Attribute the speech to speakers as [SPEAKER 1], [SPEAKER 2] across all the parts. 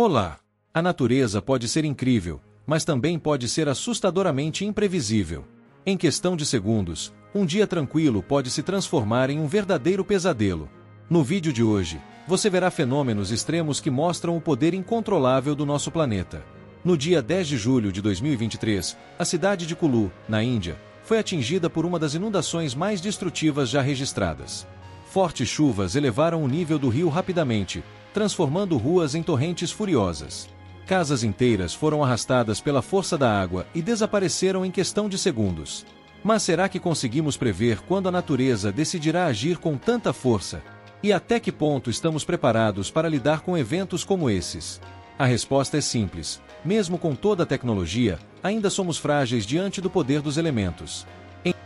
[SPEAKER 1] Olá! A natureza pode ser incrível, mas também pode ser assustadoramente imprevisível. Em questão de segundos, um dia tranquilo pode se transformar em um verdadeiro pesadelo. No vídeo de hoje, você verá fenômenos extremos que mostram o poder incontrolável do nosso planeta. No dia 10 de julho de 2023, a cidade de Kulu, na Índia, foi atingida por uma das inundações mais destrutivas já registradas. Fortes chuvas elevaram o nível do rio rapidamente, transformando ruas em torrentes furiosas. Casas inteiras foram arrastadas pela força da água e desapareceram em questão de segundos. Mas será que conseguimos prever quando a natureza decidirá agir com tanta força? E até que ponto estamos preparados para lidar com eventos como esses? A resposta é simples. Mesmo com toda a tecnologia, ainda somos frágeis diante do poder dos elementos.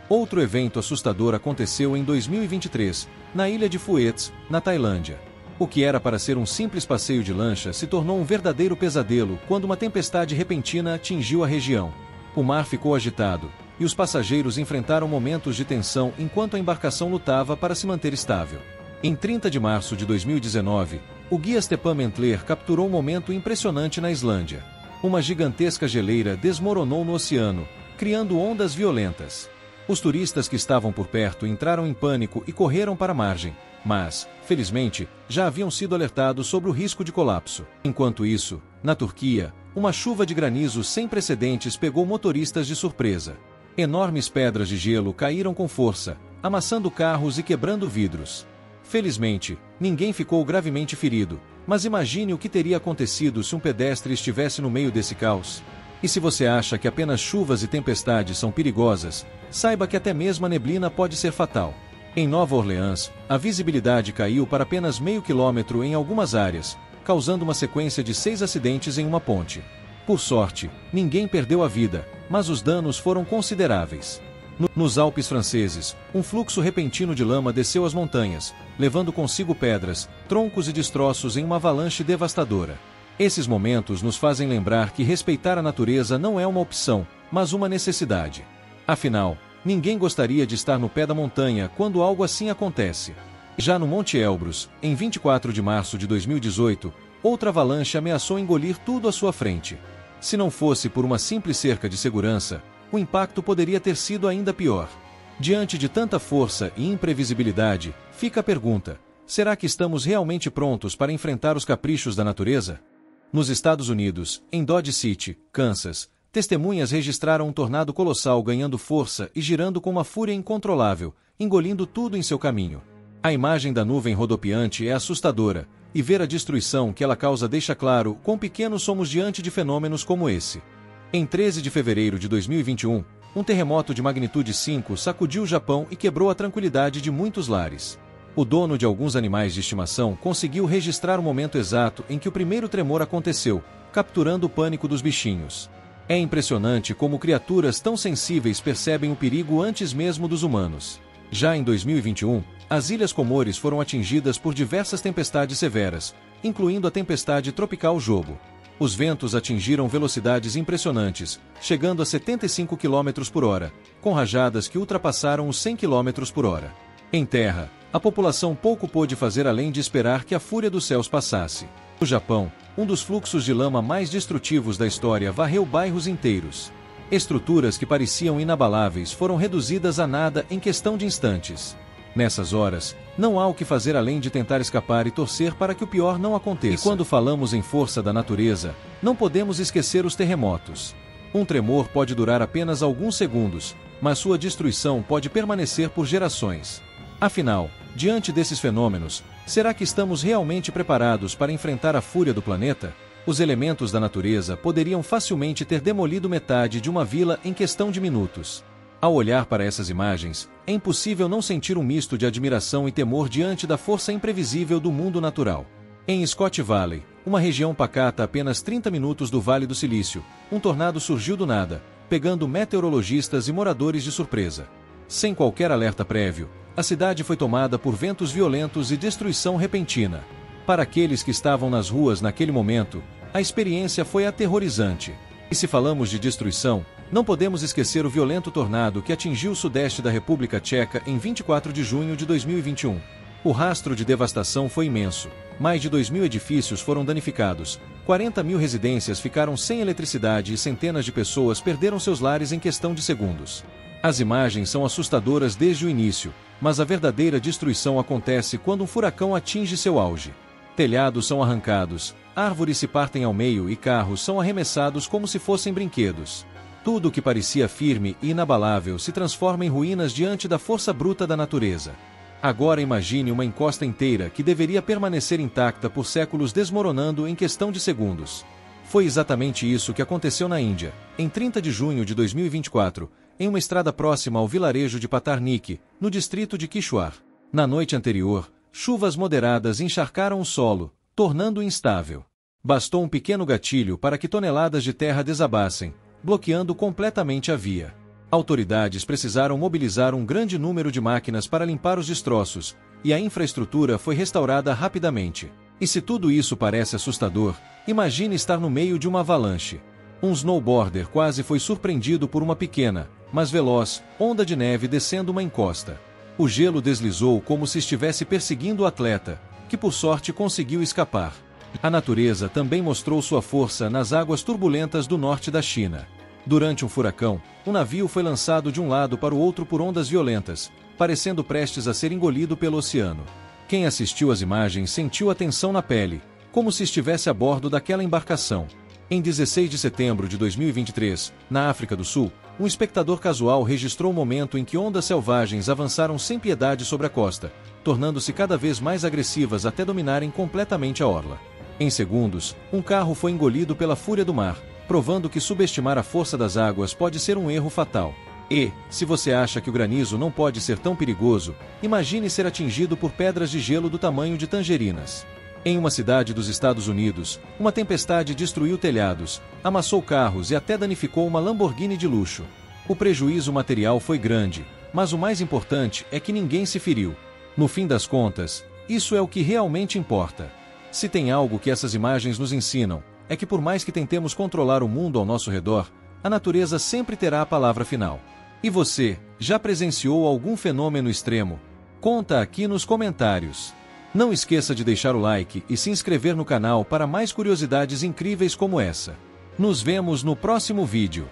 [SPEAKER 1] Outro evento assustador aconteceu em 2023, na ilha de Phuket, na Tailândia. O que era para ser um simples passeio de lancha se tornou um verdadeiro pesadelo quando uma tempestade repentina atingiu a região. O mar ficou agitado, e os passageiros enfrentaram momentos de tensão enquanto a embarcação lutava para se manter estável. Em 30 de março de 2019, o guia Stepan Mentler capturou um momento impressionante na Islândia. Uma gigantesca geleira desmoronou no oceano, criando ondas violentas. Os turistas que estavam por perto entraram em pânico e correram para a margem, mas, felizmente, já haviam sido alertados sobre o risco de colapso. Enquanto isso, na Turquia, uma chuva de granizo sem precedentes pegou motoristas de surpresa. Enormes pedras de gelo caíram com força, amassando carros e quebrando vidros. Felizmente, ninguém ficou gravemente ferido, mas imagine o que teria acontecido se um pedestre estivesse no meio desse caos. E se você acha que apenas chuvas e tempestades são perigosas, saiba que até mesmo a neblina pode ser fatal. Em Nova Orleans, a visibilidade caiu para apenas meio quilômetro em algumas áreas, causando uma sequência de 6 acidentes em uma ponte. Por sorte, ninguém perdeu a vida, mas os danos foram consideráveis. Nos Alpes franceses, um fluxo repentino de lama desceu as montanhas, levando consigo pedras, troncos e destroços em uma avalanche devastadora. Esses momentos nos fazem lembrar que respeitar a natureza não é uma opção, mas uma necessidade. Afinal, ninguém gostaria de estar no pé da montanha quando algo assim acontece. Já no Monte Elbrus, em 24 de março de 2018, outra avalanche ameaçou engolir tudo à sua frente. Se não fosse por uma simples cerca de segurança, o impacto poderia ter sido ainda pior. Diante de tanta força e imprevisibilidade, fica a pergunta: será que estamos realmente prontos para enfrentar os caprichos da natureza? Nos Estados Unidos, em Dodge City, Kansas, testemunhas registraram um tornado colossal ganhando força e girando com uma fúria incontrolável, engolindo tudo em seu caminho. A imagem da nuvem rodopiante é assustadora, e ver a destruição que ela causa deixa claro quão pequenos somos diante de fenômenos como esse. Em 13 de fevereiro de 2021, um terremoto de magnitude 5 sacudiu o Japão e quebrou a tranquilidade de muitos lares. O dono de alguns animais de estimação conseguiu registrar o momento exato em que o primeiro tremor aconteceu, capturando o pânico dos bichinhos. É impressionante como criaturas tão sensíveis percebem o perigo antes mesmo dos humanos. Já em 2021, as Ilhas Comores foram atingidas por diversas tempestades severas, incluindo a tempestade tropical Jobo. Os ventos atingiram velocidades impressionantes, chegando a 75 km por hora, com rajadas que ultrapassaram os 100 km por hora. Em terra, a população pouco pôde fazer além de esperar que a fúria dos céus passasse. No Japão, um dos fluxos de lama mais destrutivos da história varreu bairros inteiros. Estruturas que pareciam inabaláveis foram reduzidas a nada em questão de instantes. Nessas horas, não há o que fazer além de tentar escapar e torcer para que o pior não aconteça. E quando falamos em força da natureza, não podemos esquecer os terremotos. Um tremor pode durar apenas alguns segundos, mas sua destruição pode permanecer por gerações. Afinal, diante desses fenômenos, será que estamos realmente preparados para enfrentar a fúria do planeta? Os elementos da natureza poderiam facilmente ter demolido metade de uma vila em questão de minutos. Ao olhar para essas imagens, é impossível não sentir um misto de admiração e temor diante da força imprevisível do mundo natural. Em Scott Valley, uma região pacata a apenas 30 minutos do Vale do Silício, um tornado surgiu do nada, pegando meteorologistas e moradores de surpresa. Sem qualquer alerta prévio, a cidade foi tomada por ventos violentos e destruição repentina. Para aqueles que estavam nas ruas naquele momento, a experiência foi aterrorizante. E se falamos de destruição, não podemos esquecer o violento tornado que atingiu o sudeste da República Tcheca em 24 de junho de 2021. O rastro de devastação foi imenso. Mais de 2.000 edifícios foram danificados, 40.000 residências ficaram sem eletricidade e centenas de pessoas perderam seus lares em questão de segundos. As imagens são assustadoras desde o início, mas a verdadeira destruição acontece quando um furacão atinge seu auge. Telhados são arrancados, árvores se partem ao meio e carros são arremessados como se fossem brinquedos. Tudo o que parecia firme e inabalável se transforma em ruínas diante da força bruta da natureza. Agora imagine uma encosta inteira que deveria permanecer intacta por séculos desmoronando em questão de segundos. Foi exatamente isso que aconteceu na Índia, em 30 de junho de 2024, em uma estrada próxima ao vilarejo de Patarnik, no distrito de Kishwar. Na noite anterior, chuvas moderadas encharcaram o solo, tornando-o instável. Bastou um pequeno gatilho para que toneladas de terra desabassem, bloqueando completamente a via. Autoridades precisaram mobilizar um grande número de máquinas para limpar os destroços, e a infraestrutura foi restaurada rapidamente. E se tudo isso parece assustador, imagine estar no meio de uma avalanche. Um snowboarder quase foi surpreendido por uma pequena, mas veloz, onda de neve descendo uma encosta. O gelo deslizou como se estivesse perseguindo o atleta, que por sorte conseguiu escapar. A natureza também mostrou sua força nas águas turbulentas do norte da China. Durante um furacão, um navio foi lançado de um lado para o outro por ondas violentas, parecendo prestes a ser engolido pelo oceano. Quem assistiu às imagens sentiu a tensão na pele, como se estivesse a bordo daquela embarcação. Em 16 de setembro de 2023, na África do Sul, um espectador casual registrou o momento em que ondas selvagens avançaram sem piedade sobre a costa, tornando-se cada vez mais agressivas até dominarem completamente a orla. Em segundos, um carro foi engolido pela fúria do mar, provando que subestimar a força das águas pode ser um erro fatal. E, se você acha que o granizo não pode ser tão perigoso, imagine ser atingido por pedras de gelo do tamanho de tangerinas. Em uma cidade dos Estados Unidos, uma tempestade destruiu telhados, amassou carros e até danificou uma Lamborghini de luxo. O prejuízo material foi grande, mas o mais importante é que ninguém se feriu. No fim das contas, isso é o que realmente importa. Se tem algo que essas imagens nos ensinam, é que por mais que tentemos controlar o mundo ao nosso redor, a natureza sempre terá a palavra final. E você, já presenciou algum fenômeno extremo? Conta aqui nos comentários. Não esqueça de deixar o like e se inscrever no canal para mais curiosidades incríveis como essa. Nos vemos no próximo vídeo.